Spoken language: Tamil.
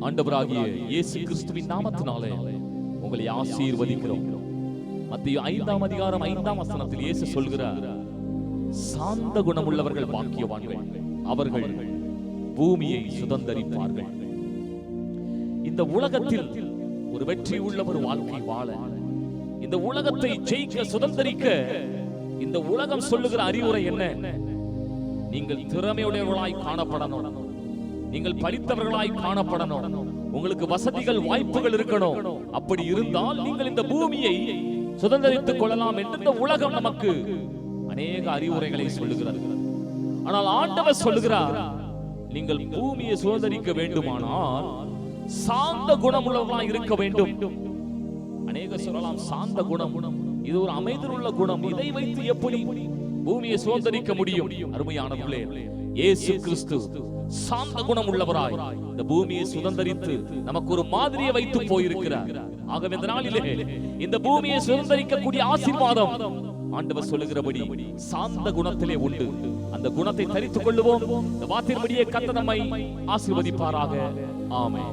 ஆண்டவராகிய இயேசு கிறிஸ்துவின் நாமத்தினாலே உங்களை ஆசீர்வதிக்கிறோம். மத்தேயு 5ஆம் அதிகாரம் 5ஆம் வசனத்தில் இயேசு சொல்கிறார், சாந்த குணமுள்ளவர்கள் பாக்கியவான்கள், அவர்கள் பூமியை சுதந்தரிப்பார்கள். இந்த உலகத்தில் ஒரு வெற்றி உள்ள ஒரு வாழ்க்கை வாழ, இந்த உலகத்தை ஜெயிக்க, சுதந்தரிக்க இந்த உலகம் சொல்லுகிற அறிவுரை என்ன? நீங்கள் திறமையுடையவர்களாய் காணப்படணும், நீங்கள் படித்தவர்களாய் காணப்படணும், உங்களுக்கு வசதிகள் வாய்ப்புகள் இருக்கணும். அப்படி இருந்தால் நீங்கள் இந்த பூமியை சுதந்தரித்துக் கொள்ளலாம் என்று இந்த உலகம் நமக்கு அநேக அறிவுரைகளை சொல்லுகிறது. ஆனால் ஆண்டவர் சொல்லுகிறார், நீங்கள் பூமியை சுதந்தரிக்க வேண்டுமானால் சாந்த குணமுள்ளவர்களாய் இருக்க வேண்டும். அநேக சொல்லலாம், சாந்த குணம் இது ஒரு அமைதியுள்ள குணம், இதை வைத்து எப்படி பூமியை சுதந்தரிக்க முடியும்? அருமையானவர்களே, இயேசு கிறிஸ்து சாந்த குணம் உள்ளவராய் இந்த பூமியை சுதந்தரித்து நமக்கு ஒரு மாதிரியை வைத்து போயிருக்கிறார். ஆகவே இந்த நாளிலே இந்த பூமியை சுதந்தரிக்கக்கூடிய ஆசீர்வாதம் ஆண்டவர் சொல்லுகிறபடி சாந்த குணத்திலே உண்டு. அந்த குணத்தை தரித்துக் கொள்ளுவோம். இந்த வார்த்தையின்படியே கர்த்தர் நம்மை ஆசீர்வதிப்பாராக. ஆமென்.